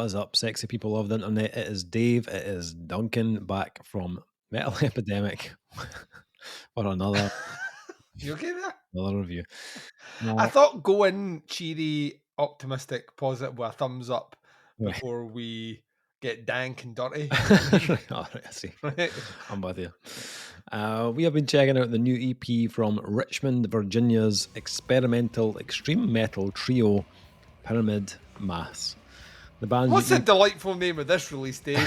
What is up, sexy people of the internet? It is Dave, it is Duncan, back from Metal Epidemic for You okay there? another review. I Now, thought go in cheery, optimistic, positive with a thumbs up right. before we get dank and dirty. Right, all right, I see. Right? I'm with you. We have been checking out the new EP from Richmond, Virginia's experimental extreme metal trio, Pyramid Mass. The band's What's the new delightful name of this release, Dave?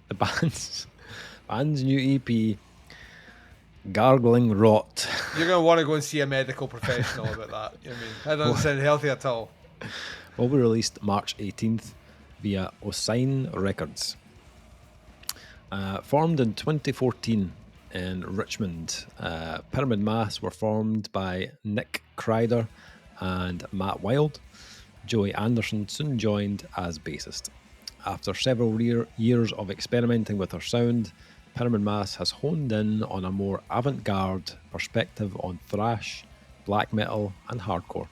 the band's new EP, Gargling Rot. You're going to want to go and see a medical professional about that. I mean, that doesn't sound healthy at all. Will be released March 18th via Ossein Records. Formed in 2014 in Richmond, Pyramid Mass were formed by Nick Kreider and Matt Wild. Joey Anderson soon joined as bassist. After several years of experimenting with her sound, Pyramid Mass has honed in on a more avant-garde perspective on thrash, black metal, and hardcore.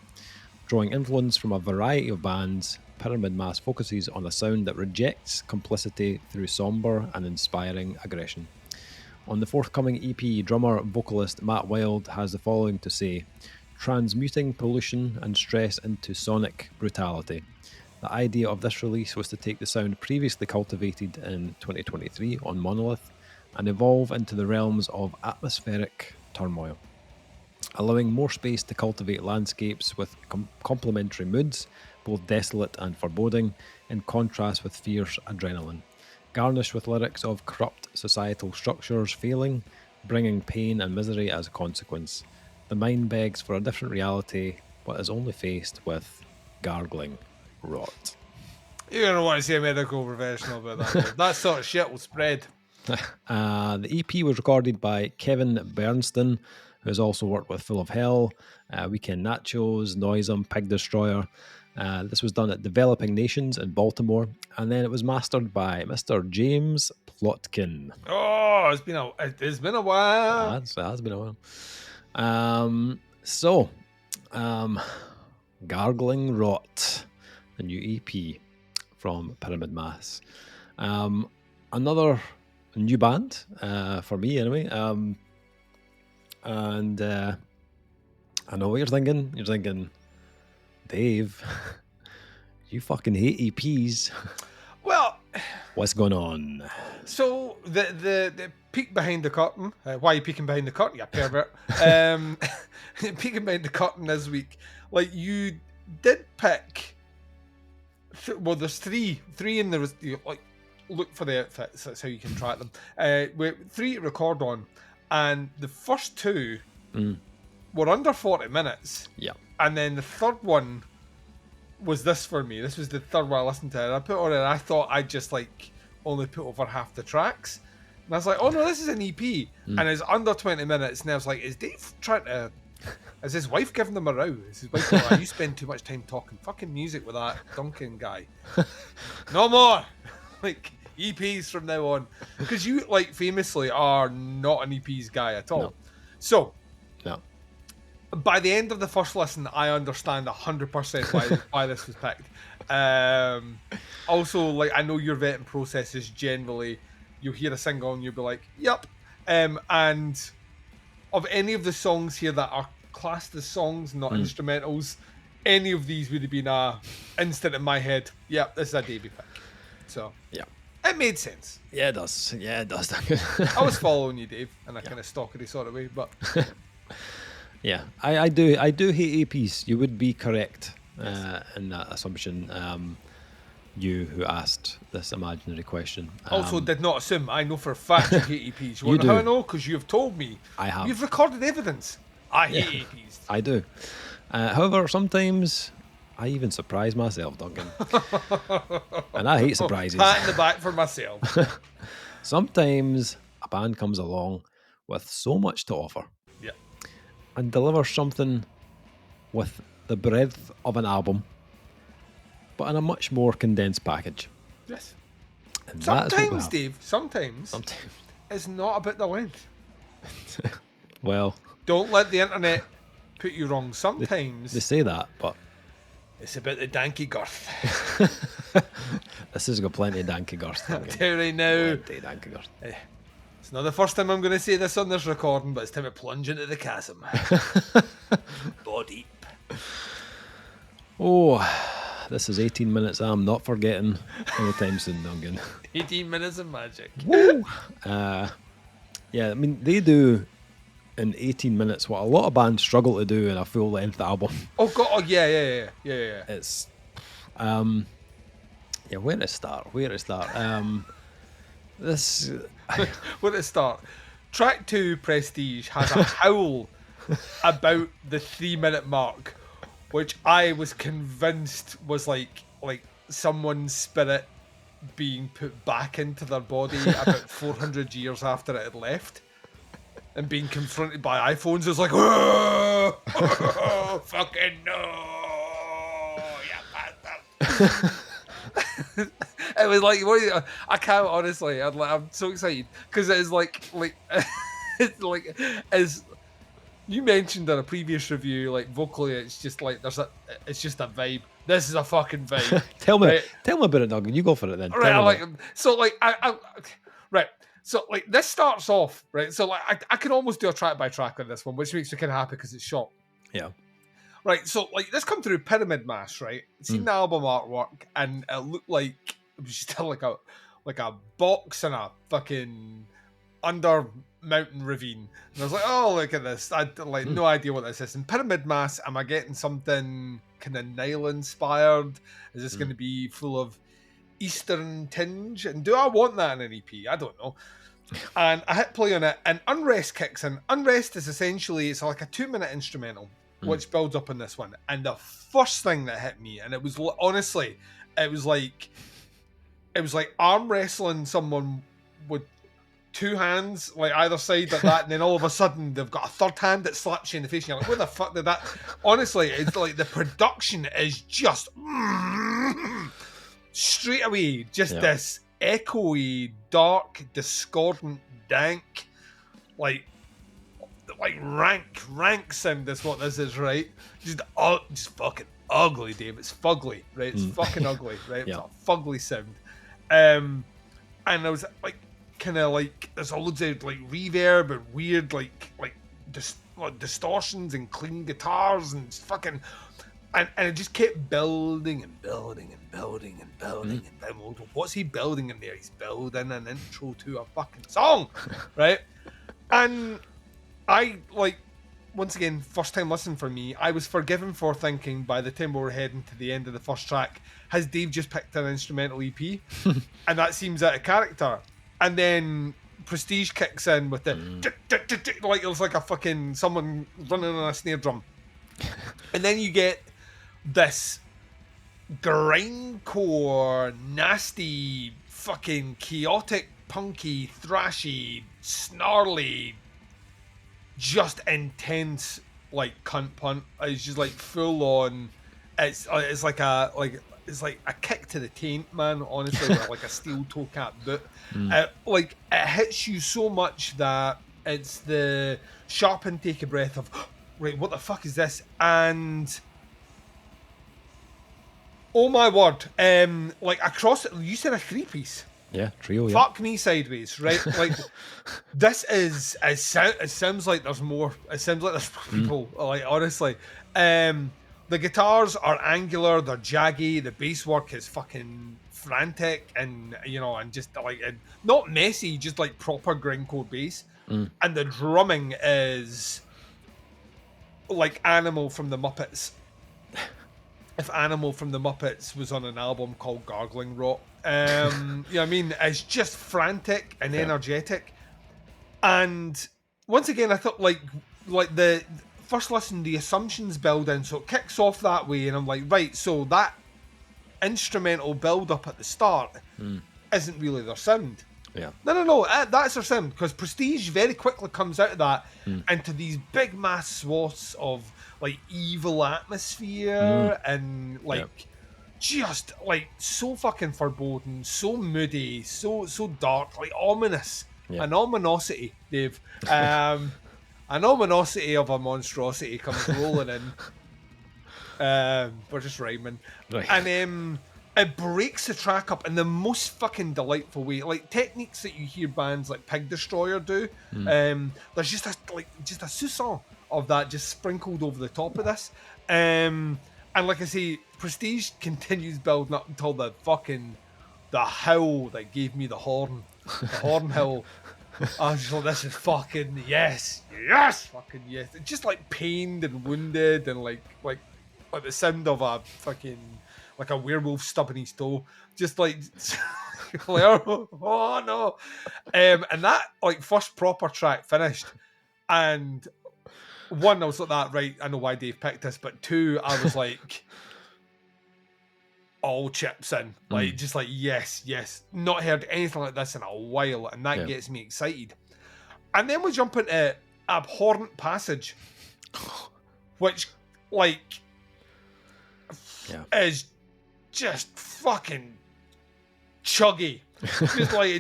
Drawing influence from a variety of bands, Pyramid Mass focuses on a sound that rejects complicity through somber and inspiring aggression. On the forthcoming EP, drummer-vocalist Matt Wild has the following to say: transmuting pollution and stress into sonic brutality. The idea of this release was to take the sound previously cultivated in 2023 on Monolith and evolve into the realms of atmospheric turmoil, allowing more space to cultivate landscapes with complementary moods, both desolate and foreboding, in contrast with fierce adrenaline. Garnished with lyrics of corrupt societal structures failing, bringing pain and misery as a consequence. The mind begs for a different reality, but is only faced with gargling rot. You're going to want to see a medical professional about that. Dave. That sort of shit will spread. The EP was recorded by Kevin Bernston, who has also worked with Full of Hell, Weekend Nachos, Noisem, Pig Destroyer. This was done at Developing Nations in Baltimore, and then it was mastered by Mr. James Plotkin. Oh, it's been a while. It has been a while. Gargling Rot, the new EP from Pyramid Mass. Another new band for me, anyway. And I know what you're thinking. You're thinking, Dave, you fucking hate EPs. Well, what's going on? So the peek behind the curtain. Why are you peeking behind the curtain, you pervert? Peeking behind the curtain this week. Like, you did pick. Well, there's three in there. Like, look for the outfits. That's how you can track them. With 3 to record on, and the first 2 were under 40 minutes. Yeah. And then the third one was this for me. This was the third one I listened to, and I put on it. And I thought I'd just like only put over half the tracks, and I was like, "Oh no, this is an EP," and it's under 20 minutes. And I was like, "Is Dave trying to? Is his wife giving him a row? Is his wife like, you spend too much time talking fucking music with that Duncan guy? No more, like EPs from now on, because you like famously are not an EPs guy at all. No. So." No. By the end of the first listen, I understand 100% why this was picked. Also, like, I know your vetting process is generally, you'll hear a single and you'll be like, yep. And of any of the songs here that are classed as songs, not instrumentals, any of these would have been a instant in my head, yep, this is a Davey pick. So, Yeah. It made sense. Yeah, it does. Yeah, it does. I was following you, Dave, in a kind of stalkery sort of way, but... Yeah, I do hate APs. You would be correct in that assumption. You who asked this imaginary question. Also, did not assume. I know for a fact you hate EPs. You You want to know how I do. know? Because you have told me. I have. You've recorded evidence. I hate EPs. I do. However, sometimes I even surprise myself, Duncan. And I hate surprises. Pat in the back for myself. Sometimes a band comes along with so much to offer. Yeah. And delivers something with the breadth of an album, but in a much more condensed package. Yes. And that's what we Sometimes, have. Dave, sometimes it's not about the length. Well, Don't let the internet put you wrong. Sometimes they say that, but It's about the danky girth. This has got plenty of danky girth. I'll tell you right now. Plenty of danky girth. It's not the first time I'm going to say this on this recording, but it's time to plunge into the chasm. Body deep. Oh, this is 18 minutes. I'm not forgetting anytime soon, Duncan. 18 minutes of magic. Woo! Yeah, I mean, they do in 18 minutes what a lot of bands struggle to do in a full-length album. Oh, God. Oh, yeah. It's, yeah, where to start? This... Where to start? Track 2, Prestige, has a howl about the 3-minute mark, which I was convinced was like someone's spirit being put back into their body about 400 years after it had left, and being confronted by iPhones. It was like, oh, fucking no, you bastard. It was like, I can't honestly. I'm so excited because it is like it's like as you mentioned in a previous review, like vocally, it's just like it's just a vibe. This is a fucking vibe. Tell me right? about it, Duncan. You go for it then. Right, right. So like this starts off right. So like I can almost do a track by track on this one, which makes me kind of happy because it's short. Yeah. Right. So like this come through Pyramid Mass, right? Seen the album artwork, and it looked like it was just like a box in a fucking under mountain ravine. And I was like, oh, look at this. I had like no idea what this is. In Pyramid Mass, am I getting something kind of Nile inspired? Is this going to be full of Eastern tinge? And do I want that in an EP? I don't know. And I hit play on it, and Unrest kicks in. Unrest is essentially, it's like a 2-minute instrumental, which builds up in this one. And the first thing that hit me, and it was honestly, it was like arm wrestling someone with 2 hands, like either side like that, and then all of a sudden they've got a third hand that slaps you in the face, and you're like, where the fuck did that? Honestly, it's like the production is just straight away, just this echoey, dark, discordant, dank, like rank sound is what this is, right? Just fucking ugly, Dave. It's fugly, right? It's fucking ugly, right? It's a fugly sound. And I was like, kind of like, there's loads of like reverb and weird like distortions and clean guitars and fucking, and it just kept building and building and building and building and building. What's he building in there? He's building an intro to a fucking song, right? And I like, once again, first time listen for me, I was forgiven for thinking by the time we were heading to the end of the first track, has Dave just picked an instrumental EP? And that seems out of character. And then Prestige kicks in with the like it was like a fucking someone running on a snare drum. And then you get this grindcore, nasty, fucking chaotic, punky, thrashy, snarly, just intense like cunt punt. It's just like full on. It's like a kick to the taint, man. Honestly, with like a steel toe cap boot. Like it hits you so much that it's the sharp intake of breath of right, what the fuck is this? And oh my word, like across, you said a 3-piece. Yeah, trio. Fuck me sideways, right? Like this is. It sounds like there's more. It sounds like there's people. Like honestly, the guitars are angular. They're jaggy. The bass work is fucking frantic, and and just like not messy, just like proper grindcore bass. And the drumming is like Animal from the Muppets. If Animal from the Muppets was on an album called Gargling Rot. You know what I mean? It's just frantic and energetic. And once again, I thought like the first listen, the assumptions build in, so it kicks off that way, and I'm like, right, so that instrumental build up at the start isn't really their sound. Yeah. No, that's their sound, because Prestige very quickly comes out of that into these big mass swaths of like evil atmosphere and like just like so fucking foreboding, so moody, so dark, like ominous. An ominosity, Dave. An ominosity of a monstrosity comes rolling in. We're just rhyming. Right. And it breaks the track up in the most fucking delightful way. Like techniques that you hear bands like Pig Destroyer do. There's just a soupçon of that just sprinkled over the top of this. And like I say, Prestige continues building up until the howl that gave me the horn. The horn howl. I was just like, this is fucking yes, fucking yes. It's just like pained and wounded and like the sound of a fucking like a werewolf stubbing his toe. Just like oh no. And that like first proper track finished, and one, I was like that, right, I know why Dave picked this, but two, I was like all chips in. Like just like yes. Not heard anything like this in a while, and that gets me excited. And then we jump into Abhorrent Passage, which like is just fucking chuggy.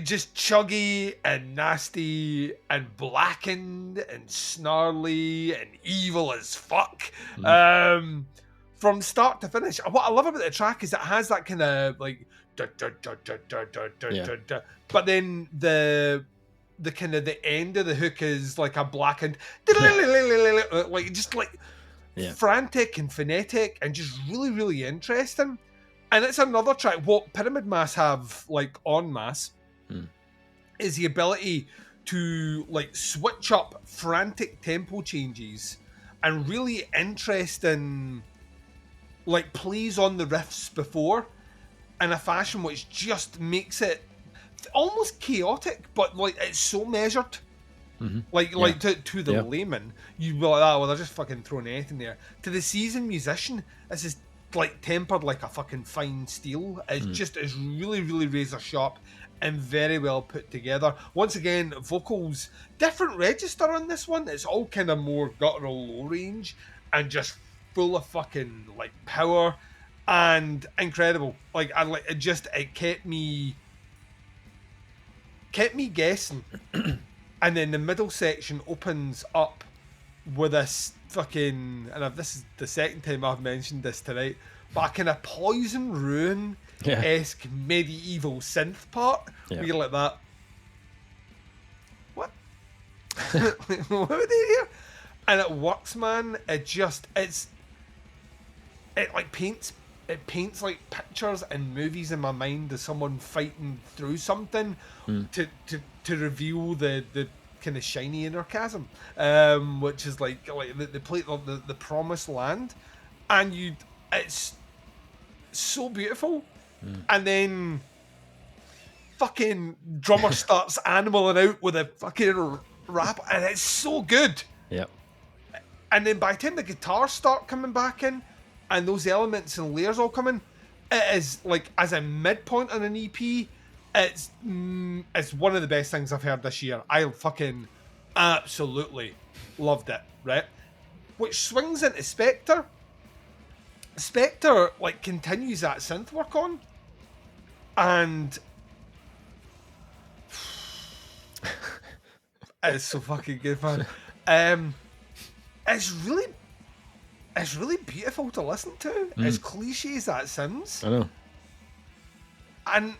just chuggy and nasty and blackened and snarly and evil as fuck. From start to finish. What I love about the track is it has that kind of like but then the kind of the end of the hook is like a blackened like just like frantic and phonetic and just really, really interesting. And it's another track. What Pyramid Mass have like en masse is the ability to like switch up frantic tempo changes and really interesting like plays on the riffs before in a fashion which just makes it almost chaotic, but like it's so measured. Like to the layman, you'd be like, oh, well, they're just fucking throwing anything there. To the seasoned musician, this is like tempered like a fucking fine steel. It's really, really razor sharp and very well put together. Once again, vocals, different register on this one. It's all kind of more guttural low range and just full of fucking like power and incredible. Like it kept me guessing. And then the middle section opens up with this fucking, and this is the second time I've mentioned this tonight, but a kind of Poison Ruin-esque medieval synth part, where you're like that. What? What are they here? And it works, man. It paints like pictures and movies in my mind of someone fighting through something to reveal the kind of shiny inner chasm, which is like the promised land, and it's so beautiful. And then fucking drummer starts animaling out with a fucking rap, and it's so good. Yep. And then by the time the guitars start coming back in, and those elements and layers all come in, it is like as a midpoint on an EP. It's one of the best things I've heard this year. I fucking absolutely loved it, right? Which swings into Spectre. Spectre like continues that synth work on, and it's so fucking good, man. It's really beautiful to listen to. As cliche as that sounds, I know. And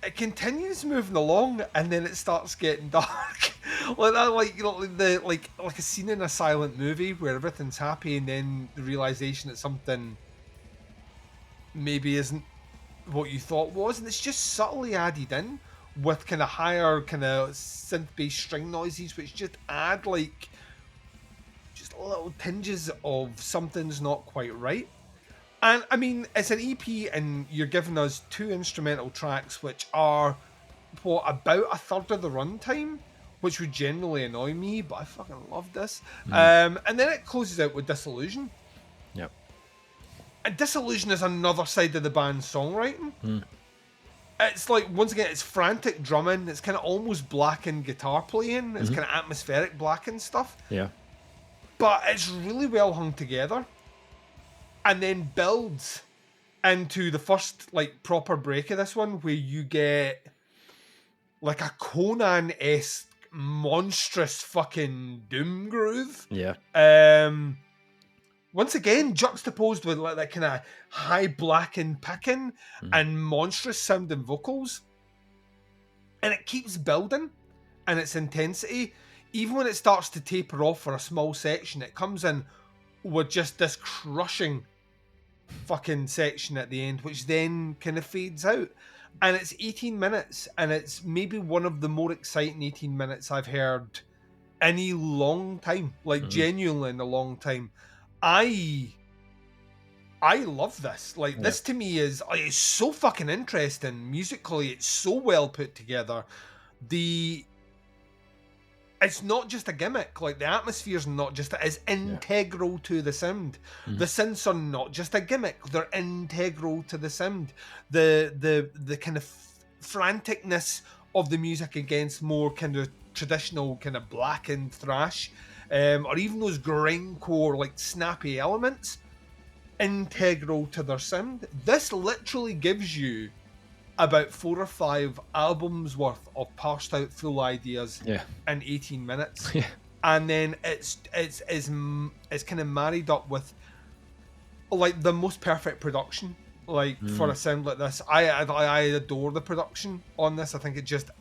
it continues moving along, and then it starts getting dark, like that, like a scene in a silent movie where everything's happy, and then the realization that something maybe isn't what you thought was, and it's just subtly added in with kind of higher kind of synth-based string noises, which just add like just little tinges of something's not quite right. And I mean, it's an EP, and you're giving us 2 instrumental tracks, which are about a third of the runtime, which would generally annoy me, but I fucking love this. And then it closes out with Disillusion. Yep. And Disillusion is another side of the band's songwriting. It's like, once again, it's frantic drumming. It's kind of almost blackened guitar playing. It's kind of atmospheric blackened stuff. Yeah. But it's really well hung together. And then builds into the first like proper break of this one, where you get like a Conan-esque monstrous fucking doom groove. Yeah. once again juxtaposed with like that kind of high blackened picking and monstrous sounding vocals, and it keeps building and its intensity. Even when it starts to taper off for a small section, it comes in with just this crushing fucking section at the end, which then kind of fades out. And it's 18 minutes, and it's maybe one of the more exciting 18 minutes I've heard in a long time, like genuinely in a long time. I love this. Like, this to me is it's so fucking interesting musically. It's so well put together. It's not just a gimmick. Like, the atmosphere's not just, it's integral to the sound. The synths are not just a gimmick. They're integral to the sound. The kind of franticness of the music against more kind of traditional kind of blackened thrash, or even those grindcore, like, snappy elements, integral to their sound. This literally gives you about 4 or 5 albums worth of parsed out full ideas in 18 minutes. And then it's kind of married up with like the most perfect production, like for a sound like this. I adore the production on this. I think it just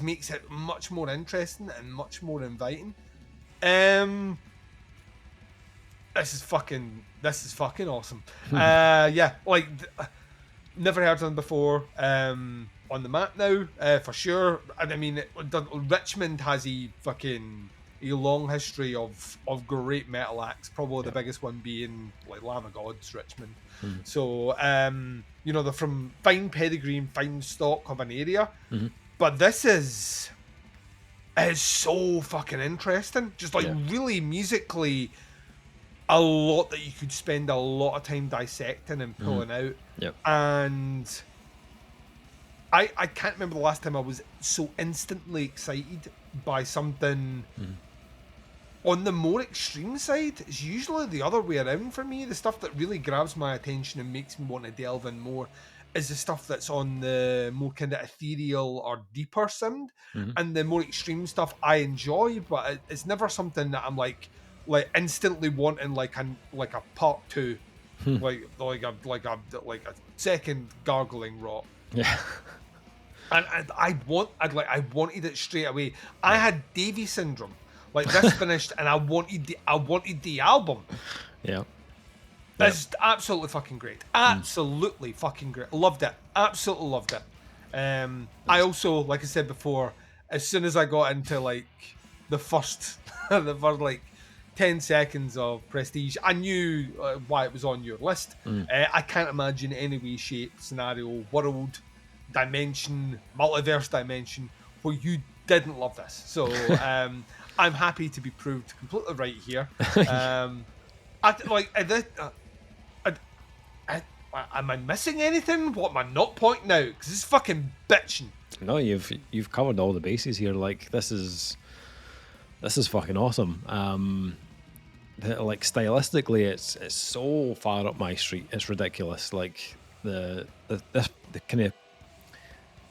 makes it much more interesting and much more inviting. This is fucking awesome. Like never heard of them before. On the map now, for sure. And I mean, Richmond has a long history of great metal acts. Probably the biggest one being like Lamb of God's Richmond. So they're from fine pedigree and fine stock of an area. But this is so fucking interesting. Just like really musically, a lot that you could spend a lot of time dissecting and pulling out. And I can't remember the last time I was so instantly excited by something on the more extreme side. It's usually the other way around for me. The stuff that really grabs my attention and makes me want to delve in more is the stuff that's on the more kind of ethereal or deeper sound. And the more extreme stuff I enjoy, but it's never something that I'm like instantly wanting like a part 2, like a second Gargling rot. And I wanted it straight away. I had Davy syndrome. Like, this finished, and I wanted the album. It's absolutely fucking great. Absolutely fucking great. Loved it. Absolutely loved it. I also, like I said before, as soon as I got into like the first like 10 seconds of Prestige, I knew why it was on your list. I can't imagine any way, shape, scenario, world, dimension, multiverse dimension where you didn't love this. So I'm happy to be proved completely right here. Am I missing anything? What am I not pointing out? Because it's fucking bitching. No, you've covered all the bases here. Like, this is fucking awesome. Like, stylistically, it's so far up my street. It's ridiculous. Like the kind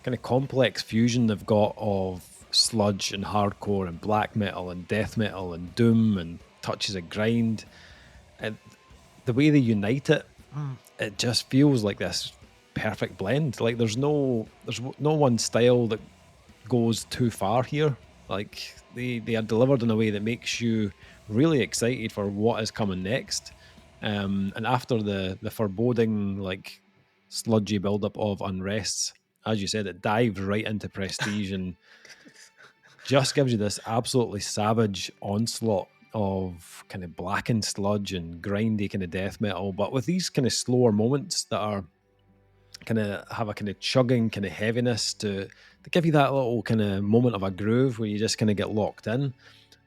of complex fusion they've got of sludge and hardcore and black metal and death metal and doom and touches of grind, and the way they unite it, it just feels like this perfect blend. Like, there's no one style that goes too far here. Like, they are delivered in a way that makes you really excited for what is coming next. And after the foreboding, like, sludgy build-up of Unrests, as you said, it dives right into Prestige and just gives you this absolutely savage onslaught of kind of blackened sludge and grindy kind of death metal, but with these kind of slower moments that are kind of have a kind of chugging kind of heaviness to give you that little kind of moment of a groove where you just kind of get locked in.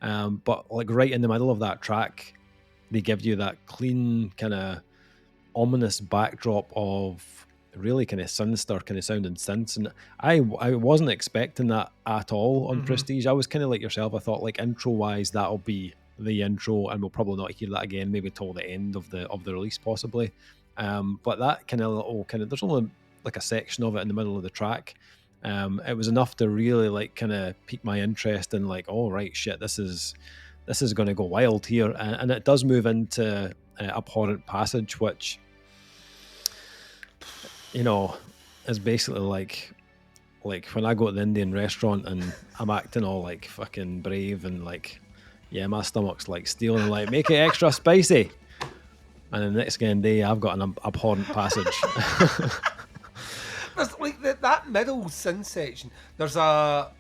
But like right in the middle of that track, they give you that clean kind of ominous backdrop of really kind of sinister kind of sounding synths, and I wasn't expecting that at all on Prestige. I was kind of like yourself. I thought, like, intro wise, that'll be the intro, and we'll probably not hear that again, maybe till the end of the release possibly. But that kind of little there's only like a section of it in the middle of the track. It was enough to really like kind of pique my interest in, like, oh right, shit, this is going to go wild here, and it does move into Abhorrent Passage, which, you know, is basically like when I go to the Indian restaurant and I'm acting all like fucking brave and like, yeah, my stomach's like steel and like, make it extra spicy. And then the next day, I've got an abhorrent passage. There's like that middle synth section. There's a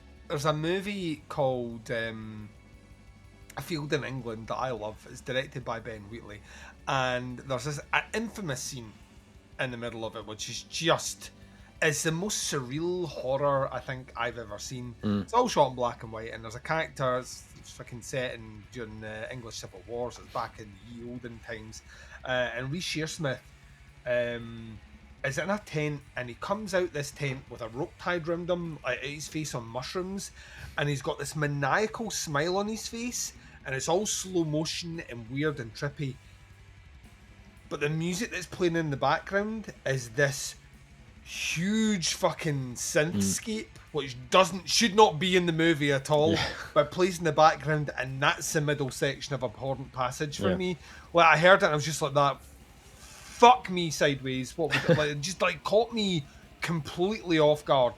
movie called A Field in England that I love. It's directed by Ben Wheatley, and there's this infamous scene in the middle of it, which is just, it's the most surreal horror I think I've ever seen. It's all shot in black and white, and there's a character. It's fucking set during the English Civil Wars. It's back in the olden times, and Reece Shearsmith is in a tent, and he comes out this tent with a rope tied around him, his face on mushrooms, and he's got this maniacal smile on his face, and it's all slow motion and weird and trippy. But the music that's playing in the background is this huge fucking synthscape, which should not be in the movie at all, but plays in the background, and that's the middle section of Abhorrent Passage for me. Like, I heard it and I was just like, that fuck me sideways. What was it? Like, it just like caught me completely off guard.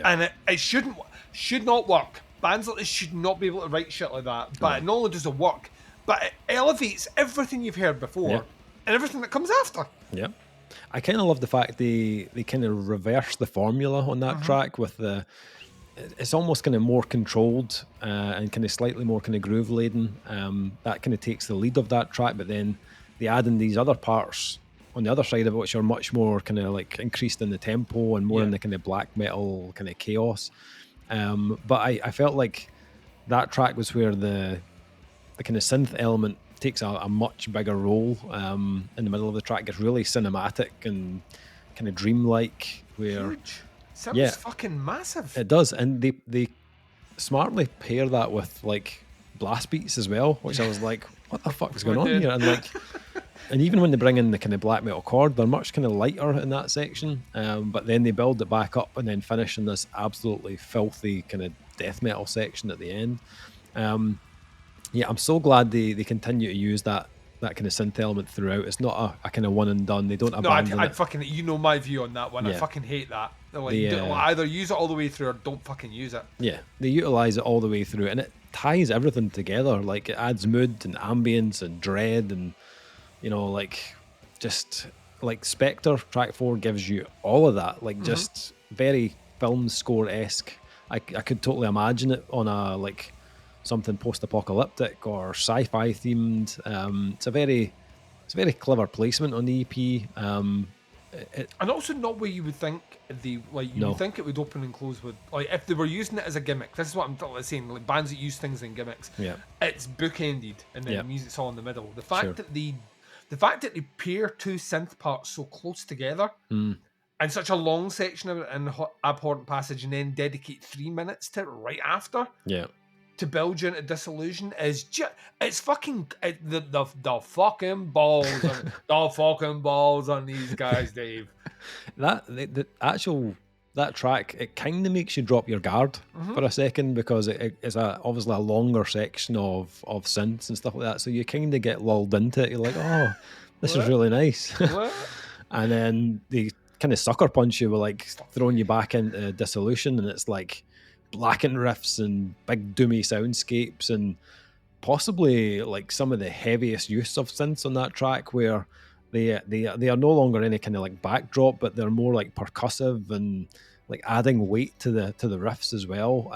And it should not work. Bands like this should not be able to write shit like that. But it not only does it work, but it elevates everything you've heard before and everything that comes after. Yeah. I kind of love the fact they kind of reverse the formula on that track with it's almost kind of more controlled and kind of slightly more kind of groove laden. That kind of takes the lead of that track, but then they add in these other parts on the other side of it, which are much more kind of like increased in the tempo and more in the kind of black metal kind of chaos. But I felt like that track was where the kind of synth element takes a much bigger role in the middle of the track. Gets really cinematic and kind of dreamlike. Where huge. Sounds fucking massive. It does, and they smartly pair that with like blast beats as well, which I was like, what the fuck is going on here? And like, and even when they bring in the kind of black metal chord, they're much kind of lighter in that section, but then they build it back up and then finish in this absolutely filthy kind of death metal section at the end. Yeah, I'm so glad they continue to use that kind of synth element throughout. It's not a kind of one and done. They don't abandon I'd it. fucking, you know my view on that one. I fucking hate that. Like, either use it all the way through or don't fucking use it. Yeah, they utilize it all the way through, and it ties everything together. Like, it adds mood and ambience and dread, and you know, like, just like Spectre track 4 gives you all of that. Like, just very film score-esque. I could totally imagine it on a like something post-apocalyptic or sci-fi themed. It's a very clever placement on the EP. And also not where you would think would think it would open and close with, like, if they were using it as a gimmick. This is what I'm saying, like bands that use things in gimmicks. Yeah, it's bookended and then the music's all in the middle. The fact that they pair two synth parts so close together and such a long section of it in Abhorrent Passage, and then dedicate 3 minutes to it right after. Yeah. To build you into disillusion is just, it's fucking the fucking balls on, the fucking balls on these guys, Dave. That track, it kind of makes you drop your guard for a second, because it's obviously a longer section of synths and stuff like that, so you kind of get lulled into it. You're like, oh, this is really nice. And then they kind of sucker punch you with like throwing you back into dissolution, and it's like blackened riffs and big doomy soundscapes, and possibly like some of the heaviest use of synths on that track, where they are no longer any kind of like backdrop, but they're more like percussive and like adding weight to the riffs as well.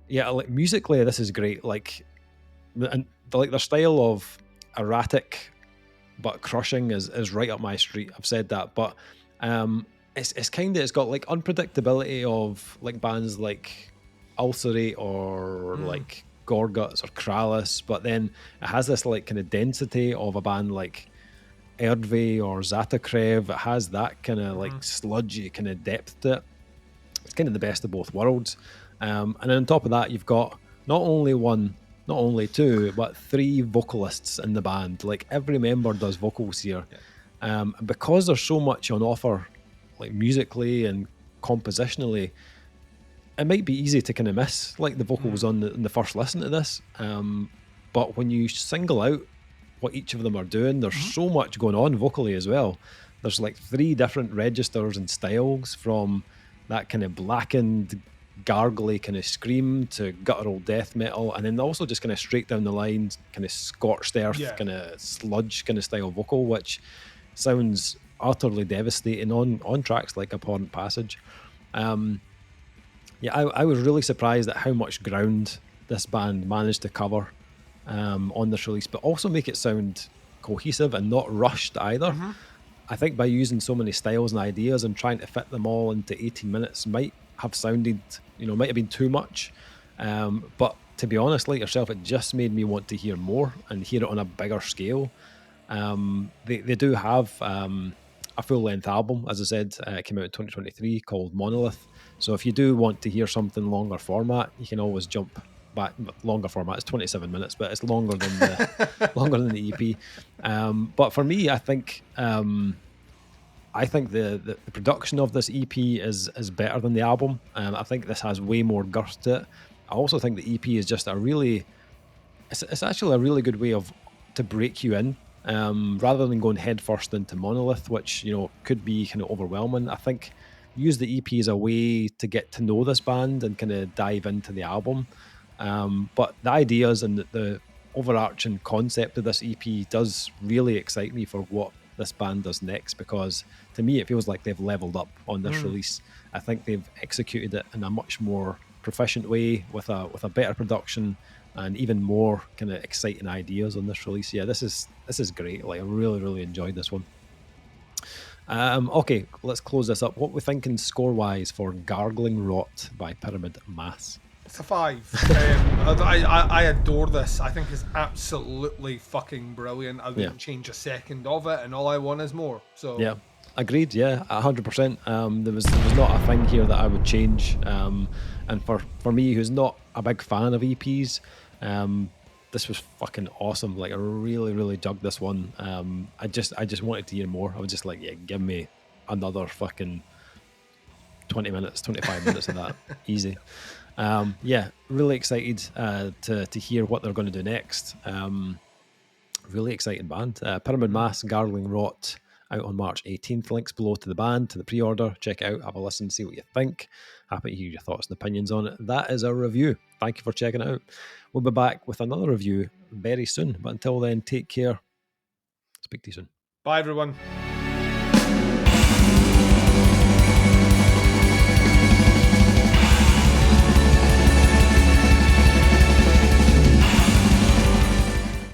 Like musically this is great. Like, and their style of erratic but crushing is right up my street. I've said that, but it's got like unpredictability of like bands like Ulcerate or like Gorguts or Krallice, but then it has this like kind of density of a band like Erdve or Zatokrev. It has that kind of like sludgy kind of depth to it. It's kind of the best of both worlds. And then on top of that, you've got not only two, but 3 vocalists in the band. Like, every member does vocals here. And because there's so much on offer, like musically and compositionally, it might be easy to kind of miss like the vocals on the first listen to this. But when you single out what each of them are doing. There's so much going on vocally as well. There's like 3 different registers and styles, from that kind of blackened, gargly kind of scream to guttural death metal, and then also just kind of straight down the line, kind of scorched earth, kind of sludge kind of style vocal, which sounds utterly devastating on tracks like Abhorrent Passage. I was really surprised at how much ground this band managed to cover on this release, but also make it sound cohesive and not rushed either. I think by using so many styles and ideas and trying to fit them all into 18 minutes might have sounded, might have been too much. But to be honest, like yourself, it just made me want to hear more and hear it on a bigger scale. They do have a full-length album, as I said, it came out in 2023, called Monolith. So if you do want to hear something longer format, you can always jump back. Longer format, it's 27 minutes, but it's longer than the EP. But for me, I think the production of this EP is better than the album. I think this has way more girth to it. I also think the EP is just it's actually a really good way to break you in, rather than going head first into Monolith, which could be kind of overwhelming. I think use the EP as a way to get to know this band and kind of dive into the album. But the ideas and the overarching concept of this EP does really excite me for what this band does next, because to me it feels like they've leveled up on this release. I think they've executed it in a much more proficient way with a better production and even more kind of exciting ideas on this release. Yeah, this is great. Like, I really, really enjoyed this one. Okay, let's close this up. What we're thinking score-wise for Gargling Rot by Pyramid Mass? It's a 5. I adore this. I think it's absolutely fucking brilliant. I wouldn't change a second of it, and all I want is more. So yeah, agreed. Yeah, 100%. There was not a thing here that I would change. And for me, who's not a big fan of EPs, this was fucking awesome. Like, I really, really dug this one. I just wanted to hear more. I was just like, yeah, give me another fucking 20 minutes, 25 minutes of that. Easy. Yeah, really excited to hear what they're going to do next. Really exciting band. Pyramid Mass, Gargling Rot, out on March 18th. Links below to the band, to the pre-order. Check it out, have a listen, see what you think. Happy to hear your thoughts and opinions on it. That is our review. Thank you for checking it out. We'll be back with another review very soon. But until then, take care. Speak to you soon. Bye, everyone.